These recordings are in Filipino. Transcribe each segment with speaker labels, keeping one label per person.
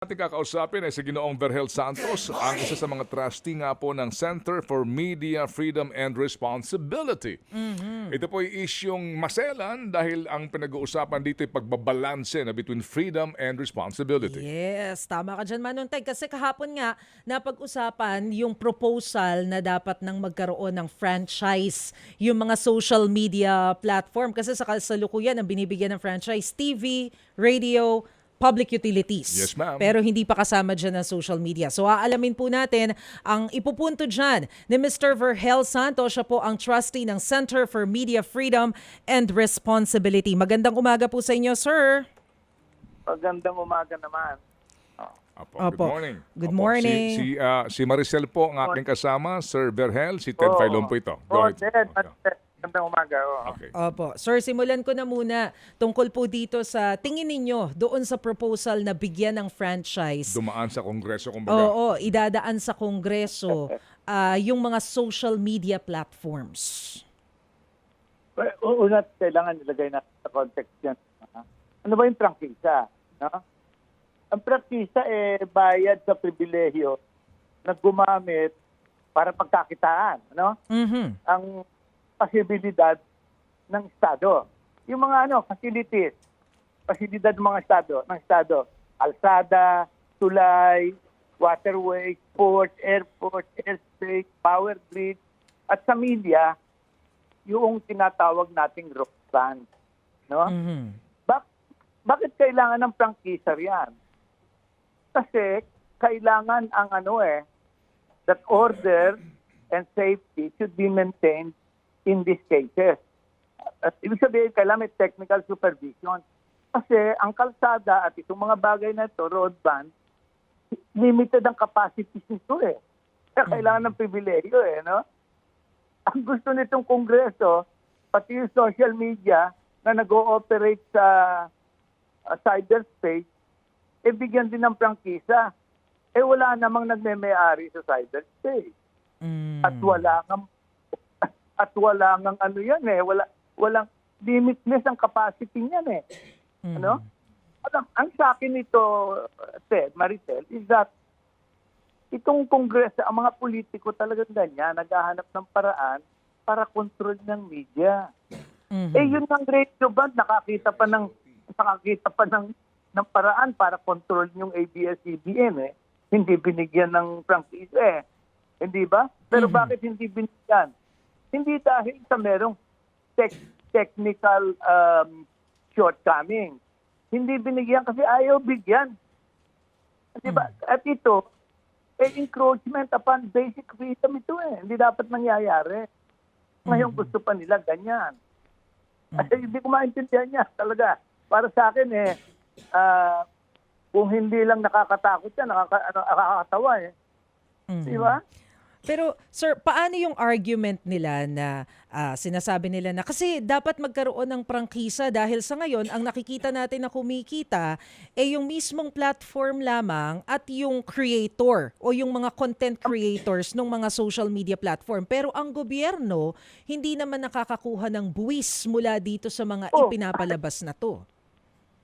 Speaker 1: Ating kakausapin ay si Ginoong Verhel Santos, ang isa sa mga trustee nga po ng Center for Media Freedom and Responsibility. Ito po ay isyong maselan dahil ang pinag-uusapan dito ay pagbabalanse na between freedom and responsibility.
Speaker 2: Yes, tama ka dyan, Manuntay. Kasi kahapon nga, napag-usapan yung proposal na dapat nang magkaroon ng franchise yung mga social media platform. Kasi sa kasalukuyan, ang binibigyan ng franchise, TV, radio, public utilities.
Speaker 1: Yes, ma'am.
Speaker 2: Pero hindi pa kasama dyan ng social media. So aalamin po natin ang ipupunto dyan ni Mr. Verhel Santos. Siya po ang trustee ng Center for Media Freedom and Responsibility. Magandang umaga po sa inyo, sir.
Speaker 3: Magandang umaga naman.
Speaker 1: Good
Speaker 2: Opo.
Speaker 1: morning.
Speaker 2: Good
Speaker 1: Opo,
Speaker 2: morning.
Speaker 1: Si Maricel po ang aking kasama, Sir Verhel, si Ted Filon po ito. Go ahead.
Speaker 3: Ted.
Speaker 1: Okay.
Speaker 3: Magandang umaga.
Speaker 1: Okay.
Speaker 2: Opo. Sir, simulan ko na muna tungkol po dito sa tingin ninyo doon sa proposal na bigyan ng franchise.
Speaker 1: Dumaan sa Kongreso, kumbaga.
Speaker 2: Oo, idadaan sa Kongreso yung mga social media platforms.
Speaker 3: Una, kailangan nilagay natin sa context yan. Ano ba yung prangkisa? No? Ang prangkisa bayad sa pribilehyo na gumamit para pagkakitaan. Ano? Ang posibilidad ng Estado. Yung mga facilities, pasilidad ng mga Estado, kalsada, tulay, waterways, ports, airports, airspace, power grid, at sa media, yung tinatawag nating rock band. No? Bakit kailangan ng prangkisa riyan? Kasi kailangan ang that order and safety should be maintained in these cases. At ibig sabihin, kailangan may technical supervision. Kasi ang kalsada at itong mga bagay na ito, road band, limited ang capacity nito Kaya kailangan ng pribilehyo no? Ang gusto nitong Kongreso, pati yung social media na nag-ooperate sa cyberspace, bigyan din ng prangkisa. Wala namang nagme-may-ari sa cyberspace. At wala ngang yan walang limitless ang capacity niyan Ano? Ang sa akin nito, Ted, Maricel, is that itong Kongreso, ang mga politiko talagang ganyan, naghahanap ng paraan para control ng media. Yun ang radio band, nakakita pa ng paraan para control yung ABS-CBN Hindi binigyan ng prangkisa Hindi ba? Pero bakit hindi binigyan? Hindi dahil sa merong technical shortcoming. Hindi binigyan kasi ayaw bigyan. Di ba? At ito, encroachment upon basic freedom ito Hindi dapat nangyayari. Ngayon gusto pa nila ganyan. Kasi hindi ko maintindihan niya talaga. Para sa akin kung hindi lang nakakatakot yan, nakakatawa Di ba?
Speaker 2: Pero sir, paano yung argument nila na sinasabi nila na kasi dapat magkaroon ng prangkisa dahil sa ngayon ang nakikita natin na kumikita yung mismong platform lamang at yung creator o yung mga content creators ng mga social media platform. Pero ang gobyerno hindi naman nakakakuha ng buwis mula dito sa mga ipinapalabas na to.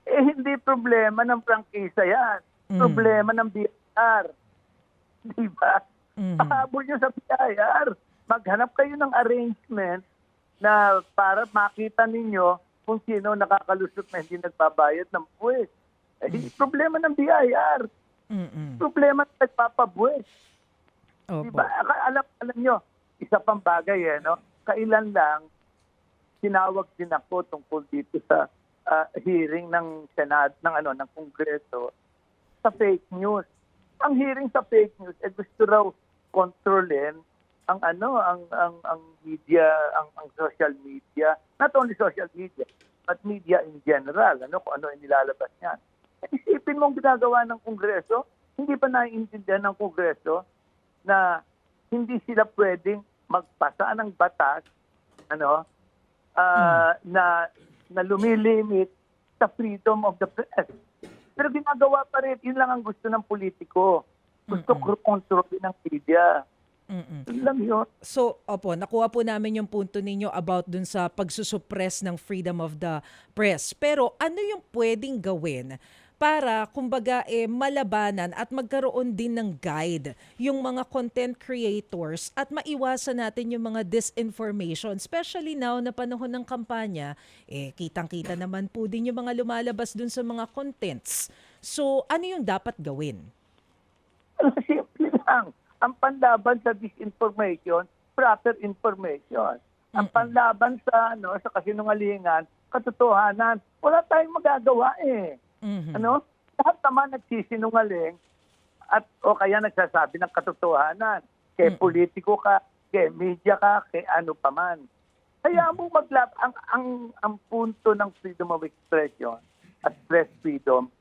Speaker 3: Hindi problema ng prangkisa yan. Problema ng BIR. Di ba? Pahabol nyo sa BIR. Maghanap kayo ng arrangement na para makita ninyo kung sino nakakalusot na hindi nagbabayad ng buwis. Problema ng BIR. Problema ng nagpapabuwis. Diba? Alam nyo, isa pang bagay kailan lang sinawag din ako tungkol dito sa hearing ng Senado, ng Kongreso sa fake news. Ang hearing sa fake news, gusto raw kontrolin ang media, ang social media, not only social media, but media in general, kung ano yung nilalabas niyan. Isipin mong ginagawa ng Kongreso, hindi pa naiintindihan ng Kongreso na hindi sila pwedeng magpasa ng batas na lumilimit sa freedom of the press. Pero ginagawa pa rin, yun lang ang gusto ng politiko. Gusto kontrolin ng media. Lang yun.
Speaker 2: So, nakuha po namin yung punto ninyo about dun sa pagsusuppress ng freedom of the press. Pero ano yung pwedeng gawin para kumbaga malabanan at magkaroon din ng guide yung mga content creators at maiwasan natin yung mga disinformation, especially now na panahon ng kampanya, kitang-kita naman po din yung mga lumalabas dun sa mga contents. So, ano yung dapat gawin?
Speaker 3: Simple lang. Ang panlaban sa disinformation, proper information. Ang panlaban sa kasinungalingan, katotohanan, wala tayong magagawa eh. Ano? Lahat naman nagsisinungaling at o kaya nagsasabi ng katotohanan. Kay politiko ka, kay media ka, kay ano pa man. Kaya mo ang punto ng freedom of expression at press freedom,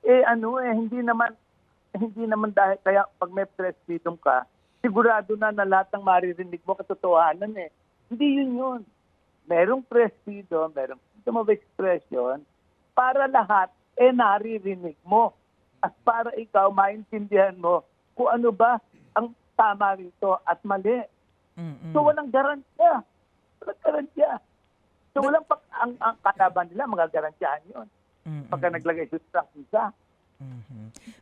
Speaker 3: hindi naman dahil kaya pag may press freedom ka, sigurado na lahat ng maririnig mo katotohanan eh. Hindi yun. Merong press freedom, merong freedom of expression para lahat naririnig mo at para ikaw maintindihan mo kung ano ba ang tama rito at mali. So walang garantiya. So ang kalaban nila, magagarantiyahan yun. Pagka naglagay sa isa.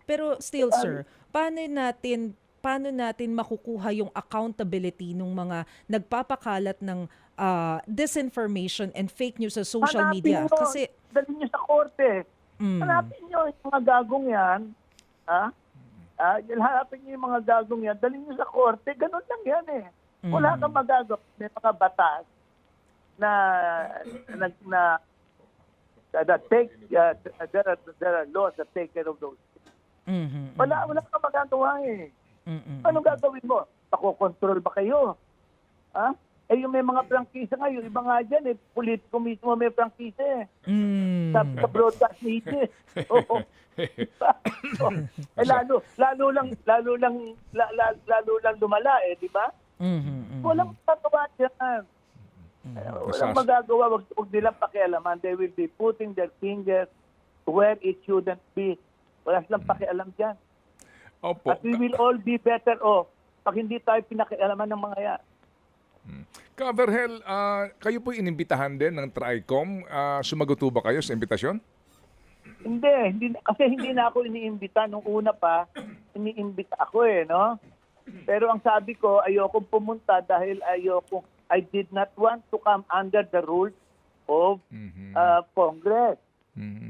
Speaker 2: Pero still, sir, paano natin makukuha yung accountability ng mga nagpapakalat ng disinformation and fake news sa social media? Kasi
Speaker 3: dalhin nyo sa korte. Hanapin nyo yung mga gagong yan. Hanapin nyo yung mga gagong yan. Dalhin nyo sa korte. Ganun lang yan eh. Wala kang magagawa. May mga batas there are laws that take care of those things. Wala kang magagawa eh. Anong gagawin mo? Pakokontrol ba kayo? Yung may mga prangkisa ngayon, iba nga dyan politiko mismo may prangkisa eh. Sa broadcast media. Lalo lang lumala eh, di ba? Walang magagawa dyan. Walang magagawa, wag nilang pakialaman. They will be putting their fingers where it shouldn't be. Wala silang pakialam dyan.
Speaker 1: Opo.
Speaker 3: At we will all be better off pag hindi tayo pinakialaman ng mga yan.
Speaker 1: Kaverhel, kayo po inimbitahan din ng TRICOM. Sumagot ba kayo sa imbitasyon?
Speaker 3: Hindi, kasi hindi na ako iniimbita. Nung una pa, iniimbita ako no? Pero ang sabi ko, ayoko pumunta dahil I did not want to come under the rules of Congress.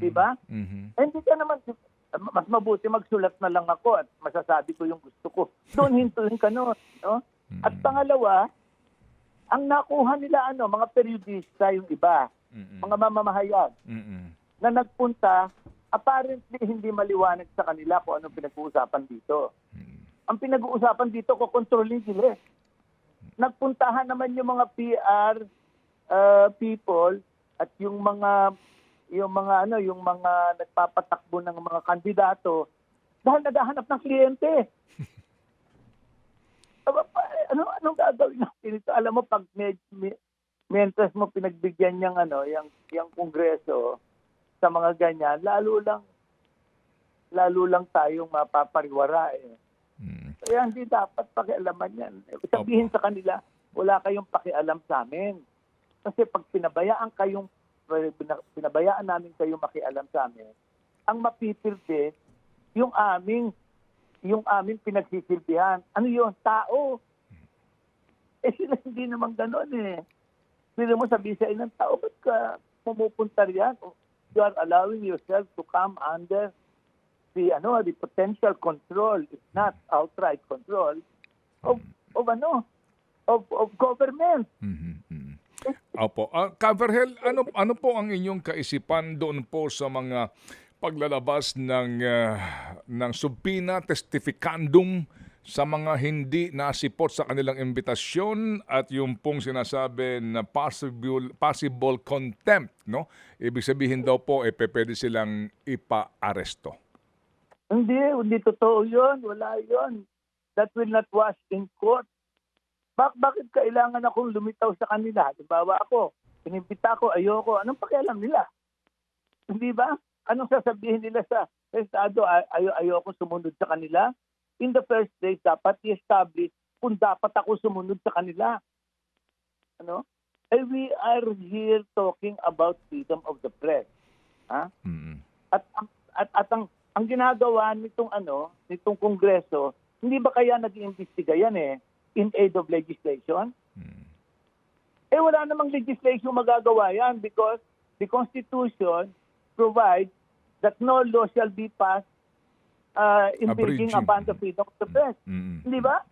Speaker 3: Di ba? Hindi ka naman, mas mabuti magsulat na lang ako at masasabi ko yung gusto ko. Doon hintuin ka no? At pangalawa, ang nakuha nila mga periodista yung iba, mga mamamahayag, na nagpunta, apparently hindi maliwanag sa kanila kung anong pinag-uusapan dito. Ang pinag-uusapan dito, kukontrolin sila. Nagpuntahan naman yung mga PR people at yung mga nagpapatakbo ng mga kandidato dahil naghahanap ng kliyente. Anong gagawin natin ito? Alam mo, pag mientras mo pinagbigyan yung kongreso sa mga ganyan, lalo lang tayong mapapariwara eh. Kaya hindi dapat pakialaman yan. Sabihin sa kanila, wala kayong pakialam sa amin. Kasi pag pinabayaan namin kayo makialam sa amin, ang mapipilde yung aming pinagsisilbihan. Ano yun? Tao. Sila hindi naman gano'n eh. Hindi mo sabihin sa ilang tao, ba't ka pumupunta riyan? You are allowing yourself to come under the potential control, if not outright control, of government.
Speaker 1: Opo. Kaverhel, ano po ang inyong kaisipan doon po sa mga paglalabas ng subpoena testificandum sa mga hindi nasipot sa kanilang imbitasyon at yung pong sinasabi na possible contempt, no? Ibig sabihin daw po pwede silang ipa-aresto.
Speaker 3: Hindi totoo yun. Wala yun. That will not wash in court. Bakit kailangan akong lumitaw sa kanila? Halimbawa ako, inimbita ko, ayoko. Anong pakialam nila? Hindi ba? Anong sasabihin nila sa estado? Ayoko sumunod sa kanila? In the first place, dapat i-establish kung dapat ako sumunod sa kanila. We are here talking about freedom of the press. At at ang ginagawa nitong Kongreso, hindi ba kaya nag-iimbestiga yan in aid of legislation? Wala namang legislation magagawa yan because the Constitution provides that no law shall be passed impinging
Speaker 1: Abridging.
Speaker 3: upon the freedom of the press. Hindi ba?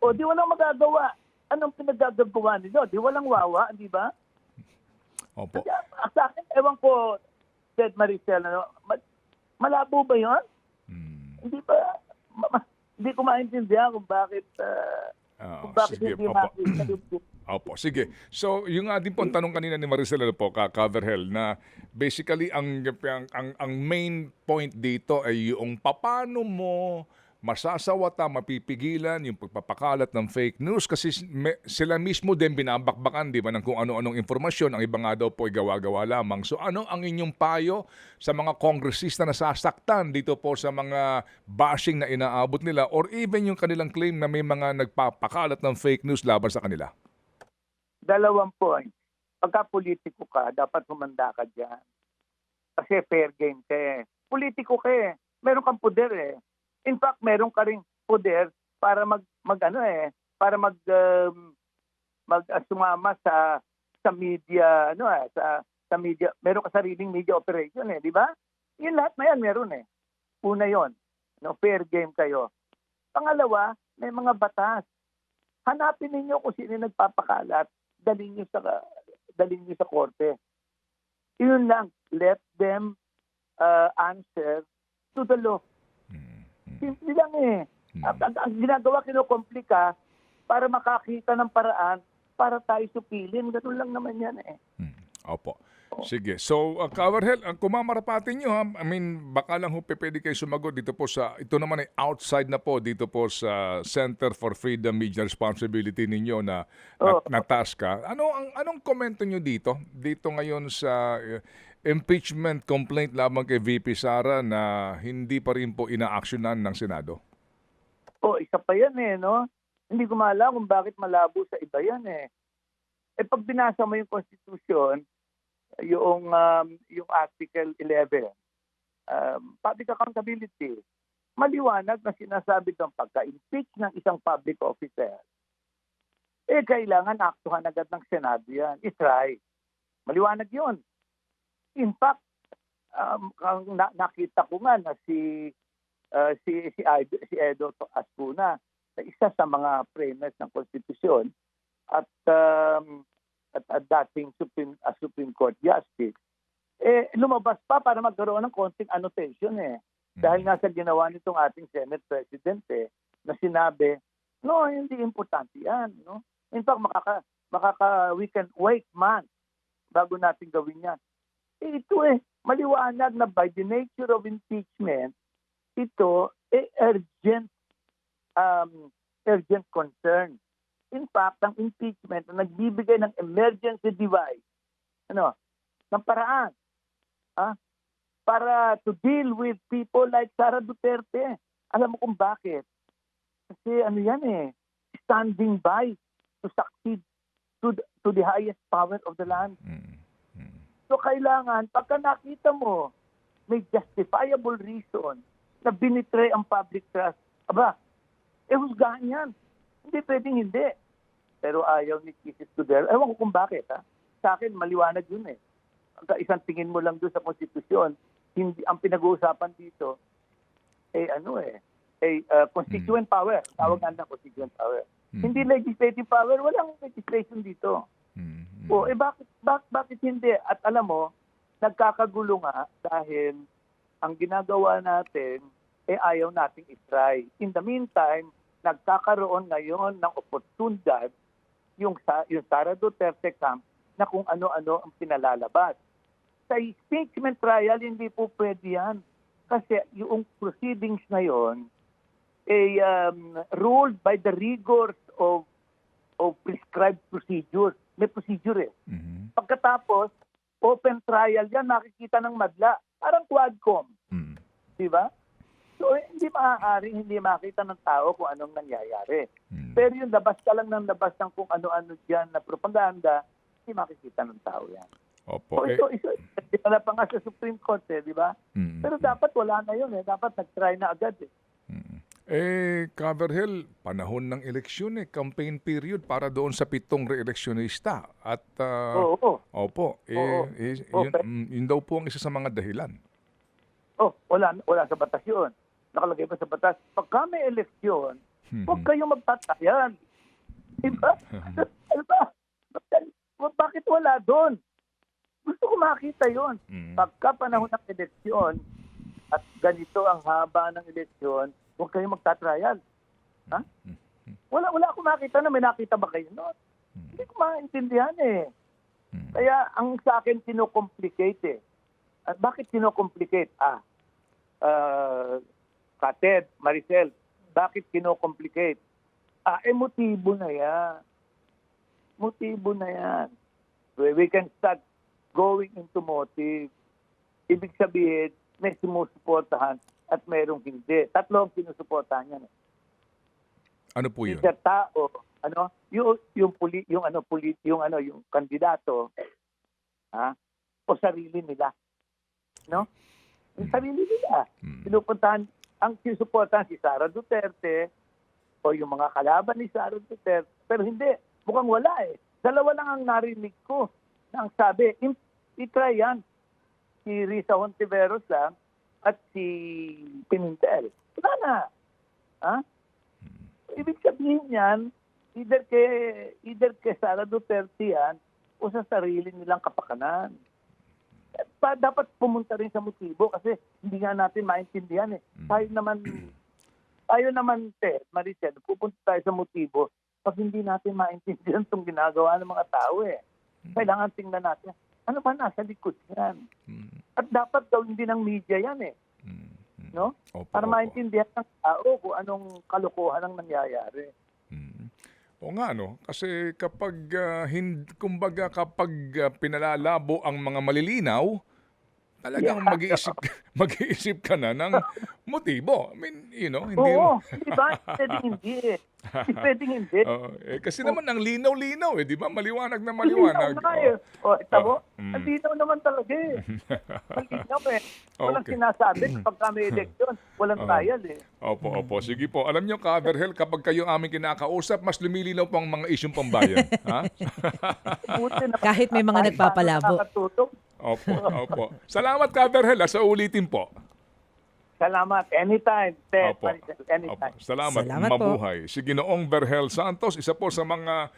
Speaker 3: O di walang magagawa. Anong pinagagawa nila? Di walang wawa, di ba?
Speaker 1: Opo.
Speaker 3: Kaya, sa akin, ewan ko, said Maricel, malabo ba yun? Hindi ba? Hindi ko maintindihan kung bakit
Speaker 1: Sige,
Speaker 3: hindi
Speaker 1: opo.
Speaker 3: makita.
Speaker 1: Opo, sige. So, yung nga din po ang tanong kanina ni Maricel po, Ka-Verhel, na basically ang main point dito ay yung paano mo masasawata, mapipigilan yung pagpapakalat ng fake news kasi sila mismo din binabakbakan, di ba, ng kung ano-anong informasyon. Ang iba nga daw po ay gawa-gawa lamang. So ano ang inyong payo sa mga kongresista na sasaktan dito po sa mga bashing na inaabot nila or even yung kanilang claim na may mga nagpapakalat ng fake news laban sa kanila?
Speaker 3: 2 point. Pagka politiko ka, dapat humanda ka dyan. Kasi fair game ka eh. Politiko ka eh. Meron kang poder eh. In fact, meron ka ring poder para sumama sa media, sa media. Meron ka sariling media operation eh, di ba? Yun lahat na yan meron eh. Una yon, fair game kayo. Pangalawa, may mga batas. Hanapin ninyo kung sino nagpapakalat, dalhin niyo sa korte. Yun lang, let them answer to the law. Simple lang eh. Ang ginagawa, kinokomplika para makakita ng paraan para tayo supilin. Ganun lang naman yan eh.
Speaker 1: Opo. Sige. So, Ka-Verhel, ang kumamarapatin nyo, I mean, baka lang pwede kayo sumagot dito po ito naman ay outside na po dito po sa Center for Freedom Media Responsibility ninyo na task ka. Anong komento nyo dito? Dito ngayon sa impeachment complaint lamang kay VP Sara na hindi pa rin po ina-actionan ng Senado?
Speaker 3: Isa pa yan eh, no? Hindi ko maalam kung bakit malabo sa iba yan eh. Pag binasa mo yung Constitution, yung Article 11, public accountability, maliwanag na sinasabi doon pagka-impeach ng isang public officer, kailangan aktuhan agad ng Senado yan. I-try. Maliwanag yun. In fact, nakita ko nga na si Edo Aspuna na isa sa mga framers ng Constitution at dating Supreme Court Justice, lumabas pa para magkaroon ng konting annotation eh. Dahil nga sa ginawa nitong ating Senate President na sinabi, no, hindi importante yan. No? In fact, we can wait months bago natin gawin yan. Ito maliwanag na by the nature of impeachment, ito urgent concern. In fact, ang impeachment na nagbibigay ng emergency device, ng paraan, para to deal with people like Sara Duterte. Alam mo kung bakit? Kasi standing by to succeed to the highest power of the land. So kailangan, pagka nakita mo, may justifiable reason na binitray ang public trust, husgahan yan. Hindi pwedeng hindi. Pero ayaw ni Kis Escudero. Ewan ko kung bakit. Sa akin, maliwanag yun eh. Isang tingin mo lang doon sa konstitusyon, hindi, ang pinag-uusapan dito, constituent power. Tawag nga ng constituent power. Hindi legislative power. Walang legislation dito. Bakit hindi? At alam mo, nagkakagulo nga dahil ang ginagawa natin, ayaw nating itry. In the meantime, nagkakaroon ngayon ng oportunidad yung Sara Duterte camp na kung ano-ano ang pinalalabas. Sa impeachment trial, hindi po pwede yan. Kasi yung proceedings na yon ruled by the rigors of prescribed procedures. May procedure eh. Pagkatapos, open trial yan, makikita ng madla. Parang Quadcom. Di ba? So, hindi maaaring hindi makita ng tao kung anong nangyayari. Pero yung labas ka lang ng labas ng kung ano-ano dyan na propaganda, hindi makikita ng tao yan.
Speaker 1: Opo.
Speaker 3: Wala pa nga sa Supreme Court, di ba?
Speaker 1: Mm.
Speaker 3: Pero dapat wala na yun, Dapat nag-try na agad,
Speaker 1: Coverhill, panahon ng eleksyon campaign period para doon sa 7 re-eleksyonista. At,
Speaker 3: Oo.
Speaker 1: opo,
Speaker 3: Oo.
Speaker 1: yun daw po ang isa sa mga dahilan.
Speaker 3: Wala sa batas yun. Nakalagay pa sa batas, pagka may eleksyon, huwag kayong magtatayan. Diba? Diba? Bakit wala doon? Gusto ko makita yun. Pagka panahon ng eleksyon, at ganito ang haba ng eleksyon, huwag kayong magtatrial. Ha? Wala akong makita na may nakita ba kayo noon? Hindi ko maintindihan Kaya ang sa akin kinocomplicate At bakit kinocomplicate? Kated, Maricel, bakit kinocomplicate? Motibo na yan. Motibo na yan. We can start going into motive. Ibig sabihin, may sumusuportahan at mayroong hindi. 3 ang sinusuportahan yan.
Speaker 1: Ano po yun?
Speaker 3: Yung tao, yung kandidato, o sarili nila. No? Yung sarili nila. Pinupuntahan, ang sinusuportahan si Sara Duterte o yung mga kalaban ni Sara Duterte. Pero hindi, mukhang wala Dalawa lang ang narinig ko na ang sabi, i-try yan. Si Risa Hontiveros lang at si Pimentel. Wala na. Ibig sabihin yan, either kay Sara Duterte yan o sa sarili nilang kapakanan. Dapat pumunta rin sa motibo kasi hindi nga natin maintindihan Tayo naman, Maricel, pupunta tayo sa motibo pag hindi natin maintindihan itong ginagawa ng mga tao Kailangan tingnan natin, ano ba nasa likod yan? At dapat gawin din ng media yan No? Para maintindihan ng tao kung anong kalokohan ang nangyayari.
Speaker 1: O nga, kasi kapag, kapag pinalalabo ang mga malilinaw, talagang mag-iisip ka na ng motibo. I mean, hindi
Speaker 3: Oo, di ba? Pwedeng hindi Pwedeng hindi.
Speaker 1: Kasi naman ang linaw-linaw di ba? Maliwanag na maliwanag.
Speaker 3: Tabo, ang linaw naman talaga Malinaw Walang sinasabi pagka may eleksyon. Walang trial
Speaker 1: Opo. Sige po. Alam nyo, Coverhill, kapag kayo aming kinakausap, mas lumilinaw po ang mga isyong pambayan.
Speaker 2: Kahit may mga nagpapalabo.
Speaker 1: Opo. Salamat, Coverhill. Sa ulitin po.
Speaker 3: Salamat. Anytime, Ted.
Speaker 1: Opo.
Speaker 3: Anytime.
Speaker 1: Salamat mabuhay. Si Ginoong Berhel Santos, isa po sa mga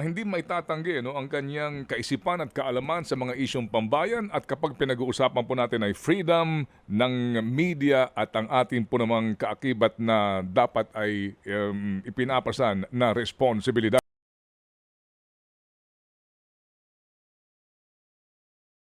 Speaker 1: hindi maitatanggi ang kanyang kaisipan at kaalaman sa mga isyong pambayan at kapag pinag-uusapan po natin ay freedom ng media at ang ating po namang kaakibat na dapat ay ipinapasan na responsibilidad.